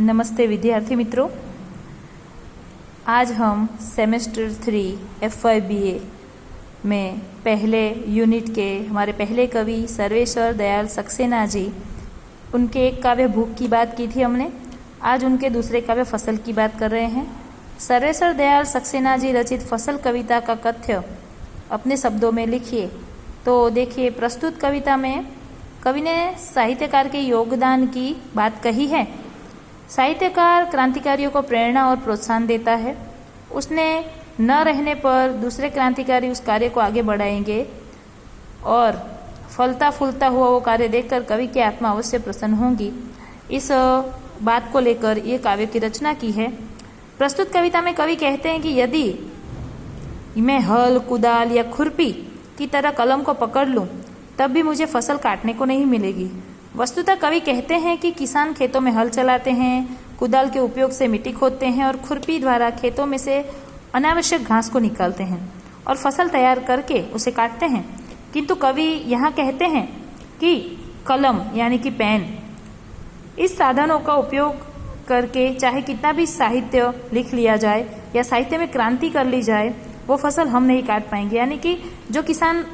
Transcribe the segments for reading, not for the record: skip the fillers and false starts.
नमस्ते विद्यार्थी मित्रों, आज हम सेमेस्टर 3 FY BA में पहले यूनिट के हमारे पहले कवि सर्वेश्वर दयाल सक्सेना जी, उनके एक काव्य भूख की बात की थी हमने। आज उनके दूसरे काव्य फसल की बात कर रहे हैं। सर्वेश्वर दयाल सक्सेना जी रचित फसल कविता का कथ्य अपने शब्दों में लिखिए। तो देखिए, प्रस्तुत कविता में कवि ने साहित्यकार के योगदान की बात कही है। साहित्यकार क्रांतिकारियों को प्रेरणा और प्रोत्साहन देता है। उसने न रहने पर दूसरे क्रांतिकारी उस कार्य को आगे बढ़ाएंगे और फलता फूलता हुआ वो कार्य देखकर कवि की आत्मा अवश्य प्रसन्न होगी। इस बात को लेकर ये काव्य की रचना की है। प्रस्तुत कविता में कवि कहते हैं कि यदि मैं हल, कुदाल या खुरपी की तरह कलम को पकड़ लूं, तब भी मुझे फसल काटने को नहीं मिलेगी। वस्तुतः कवि कहते हैं कि किसान खेतों में हल चलाते हैं, कुदाल के उपयोग से मिट्टी खोदते हैं और खुरपी द्वारा खेतों में से अनावश्यक घास को निकालते हैं और फसल तैयार करके उसे काटते हैं। किंतु कवि यहाँ कहते हैं कि कलम यानी कि पेन, इस साधनों का उपयोग करके चाहे कितना भी साहित्य लिख लिया जाए या साहित्य में क्रांति कर ली जाए, वो फसल हम नहीं काट पाएंगे। यानी कि जो किसान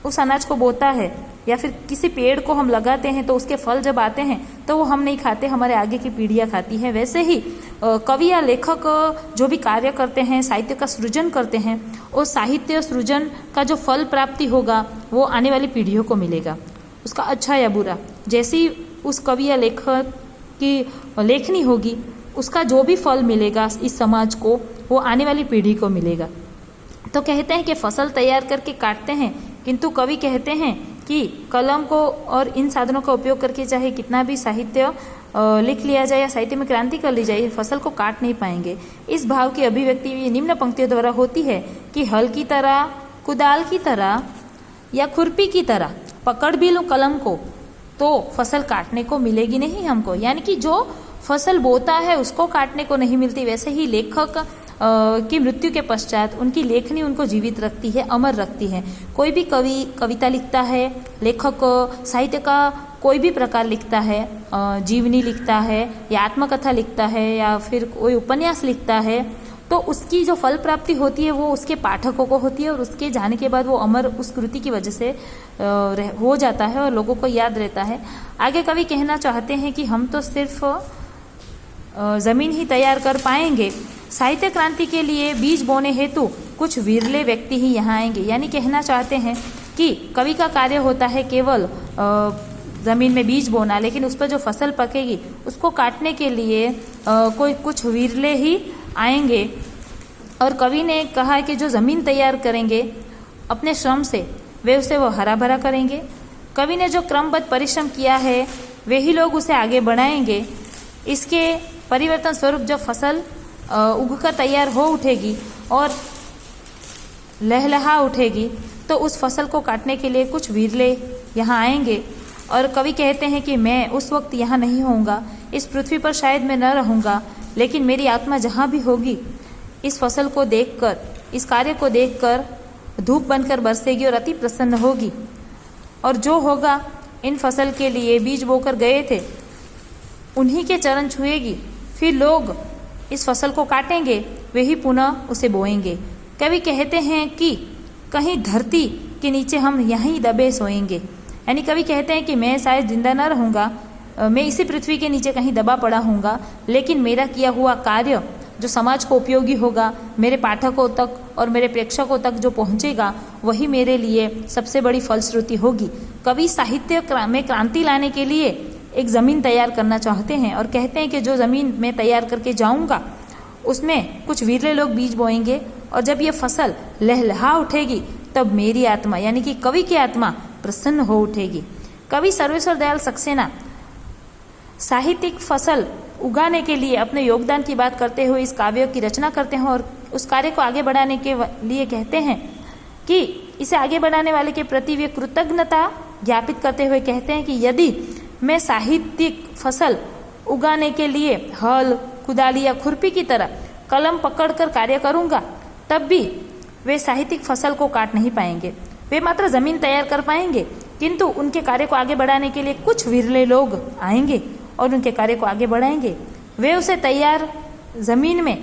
उस अनाज को बोता है या फिर किसी पेड़ को हम लगाते हैं तो उसके फल जब आते हैं तो वो हम नहीं खाते, हमारे आगे की पीढ़ियां खाती हैं। वैसे ही कवि या लेखक जो भी कार्य करते हैं, साहित्य का सृजन करते हैं, उस साहित्य सृजन का जो फल प्राप्ति होगा वो आने वाली पीढ़ियों को मिलेगा, उसका अच्छा या बुरा। जैसी उस कवि या लेखक की लेखनी होगी, उसका जो भी फल मिलेगा इस समाज को, वो आने वाली पीढ़ी को मिलेगा। तो कहते हैं कि फसल तैयार करके काटते हैं, किंतु कवि कहते हैं कि कलम को और इन साधनों का उपयोग करके चाहे कितना भी साहित्य लिख लिया जाए या साहित्य में क्रांति कर ली जाए, फसल को काट नहीं पाएंगे। इस भाव की अभिव्यक्ति निम्न पंक्तियों द्वारा होती है कि हल की तरह, कुदाल की तरह या खुरपी की तरह पकड़ भी लूं कलम को तो फसल काटने को मिलेगी नहीं हमको। यानी कि जो फसल बोता है उसको काटने को नहीं मिलती। वैसे ही लेखक की मृत्यु के पश्चात उनकी लेखनी उनको जीवित रखती है, अमर रखती है। कोई भी कवि कविता लिखता है, लेखक साहित्य का कोई भी प्रकार लिखता है, जीवनी लिखता है या आत्मकथा लिखता है या फिर कोई उपन्यास लिखता है, तो उसकी जो फल प्राप्ति होती है वो उसके पाठकों को होती है और उसके जाने के बाद वो अमर उस कृति की वजह से हो जाता है और लोगों को याद रहता है। आगे कवि कहना चाहते हैं कि हम तो सिर्फ जमीन ही तैयार कर पाएंगे, साहित्य क्रांति के लिए बीज बोने हेतु कुछ विरले व्यक्ति ही यहाँ आएंगे। यानी कहना चाहते हैं कि कवि का कार्य होता है केवल जमीन में बीज बोना, लेकिन उस पर जो फसल पकेगी उसको काटने के लिए कोई कुछ विरले ही आएंगे। और कवि ने कहा कि जो जमीन तैयार करेंगे अपने श्रम से, वे उसे वो हरा भरा करेंगे। कवि ने जो क्रमबद्ध परिश्रम किया है वे ही लोग उसे आगे बढ़ाएंगे। इसके परिवर्तन स्वरूप जब फसल उगकर तैयार हो उठेगी और लहलहा उठेगी तो उस फसल को काटने के लिए कुछ विरले यहाँ आएंगे। और कवि कहते हैं कि मैं उस वक्त यहाँ नहीं होऊंगा, इस पृथ्वी पर शायद मैं न रहूँगा, लेकिन मेरी आत्मा जहाँ भी होगी इस फसल को देखकर, इस कार्य को देखकर धूप बनकर बरसेगी और अति प्रसन्न होगी। और जो होगा इन फसल के लिए बीज बोकर गए थे उन्हीं के चरण छुएगी, फिर लोग इस फसल को काटेंगे, वे ही पुनः उसे बोएंगे। कवि कहते हैं कि कहीं धरती के नीचे हम यहीं दबे सोएंगे। यानी कवि कहते हैं कि मैं शायद जिंदा न रहूँगा, मैं इसी पृथ्वी के नीचे कहीं दबा पड़ा हूँगा, लेकिन मेरा किया हुआ कार्य जो समाज को उपयोगी होगा, मेरे पाठकों तक और मेरे प्रेक्षकों तक जो पहुँचेगा, वही मेरे लिए सबसे बड़ी फलश्रुति होगी। कवि साहित्य में क्रांति लाने के लिए एक ज़मीन तैयार करना चाहते हैं और कहते हैं कि जो ज़मीन मैं तैयार करके जाऊंगा उसमें कुछ विरले लोग बीज बोएंगे और जब ये फसल लहलहा उठेगी तब मेरी आत्मा यानी कि कवि की आत्मा प्रसन्न हो उठेगी। कवि सर्वेश्वर दयाल सक्सेना साहित्यिक फसल उगाने के लिए अपने योगदान की बात करते हुए इस काव्य की रचना करते हैं और उस कार्य को आगे बढ़ाने के लिए कहते हैं कि इसे आगे बढ़ाने वाले के प्रति वे कृतज्ञता ज्ञापित करते हुए कहते हैं कि यदि मैं साहित्यिक फसल उगाने के लिए हल, कुदाली या खुरपी की तरह कलम पकड़कर कार्य करूंगा, तब भी वे साहित्यिक फसल को काट नहीं पाएंगे। वे मात्र जमीन तैयार कर पाएंगे, किंतु उनके कार्य को आगे बढ़ाने के लिए कुछ विरले लोग आएंगे और उनके कार्य को आगे बढ़ाएंगे। वे उसे तैयार जमीन में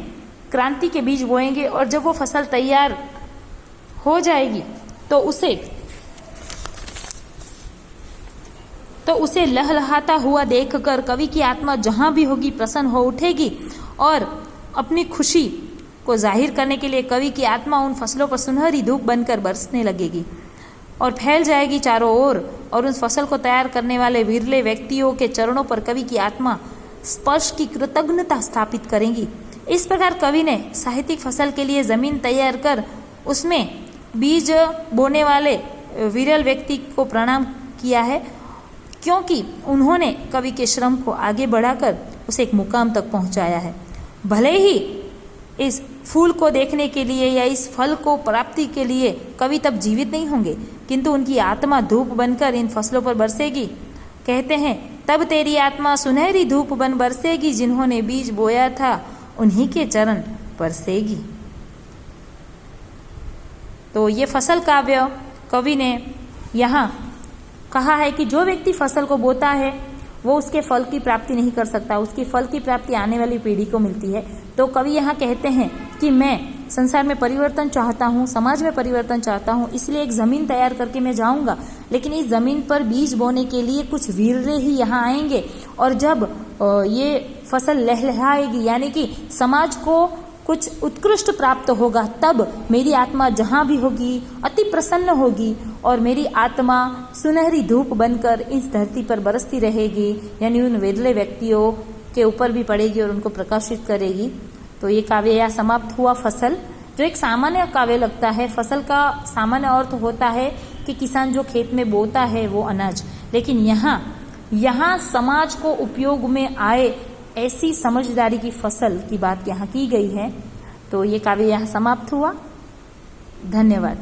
क्रांति के बीज बोएंगे और जब वो फसल तैयार हो जाएगी तो उसे लहलहाता हुआ देखकर कवि की आत्मा जहां भी होगी प्रसन्न हो उठेगी और अपनी खुशी को जाहिर करने के लिए कवि की आत्मा उन फसलों पर सुनहरी धूप बनकर बरसने लगेगी और फैल जाएगी चारों ओर और उस फसल को तैयार करने वाले विरले व्यक्तियों के चरणों पर कवि की आत्मा स्पर्श की कृतज्ञता स्थापित करेंगी। इस प्रकार कवि ने साहित्यिक फसल के लिए जमीन तैयार कर उसमें बीज बोने वाले विरल व्यक्ति को प्रणाम किया है, क्योंकि उन्होंने कवि के श्रम को आगे बढ़ाकर उसे एक मुकाम तक पहुंचाया है। भले ही इस फूल को देखने के लिए या इस फल को प्राप्ति के लिए कवि तब जीवित नहीं होंगे, किंतु उनकी आत्मा धूप बनकर इन फसलों पर बरसेगी। कहते हैं, तब तेरी आत्मा सुनहरी धूप बन बरसेगी, जिन्होंने बीज बोया था उन्हीं के चरण बरसेगी। तो ये फसल काव्य कवि ने यहाँ कहा है कि जो व्यक्ति फसल को बोता है वो उसके फल की प्राप्ति नहीं कर सकता, उसकी फल की प्राप्ति आने वाली पीढ़ी को मिलती है। तो कवि यहाँ कहते हैं कि मैं संसार में परिवर्तन चाहता हूँ, समाज में परिवर्तन चाहता हूँ, इसलिए एक जमीन तैयार करके मैं जाऊंगा, लेकिन इस जमीन पर बीज बोने के लिए कुछ वीर्य ही यहाँ आएंगे और जब ये फसल लहलहाएगी यानी कि समाज को कुछ उत्कृष्ट प्राप्त होगा, तब मेरी आत्मा जहाँ भी होगी अति प्रसन्न होगी और मेरी आत्मा सुनहरी धूप बनकर इस धरती पर बरसती रहेगी, यानी उन विरले व्यक्तियों के ऊपर भी पड़ेगी और उनको प्रकाशित करेगी। तो ये काव्य यहाँ समाप्त हुआ। फसल जो एक सामान्य काव्य लगता है, फसल का सामान्य अर्थ होता है कि किसान जो खेत में बोता है वो अनाज, लेकिन यहाँ समाज को उपयोग में आए ऐसी समझदारी की फसल की बात यहाँ की गई है। तो ये काव्य यहाँ समाप्त हुआ। धन्यवाद।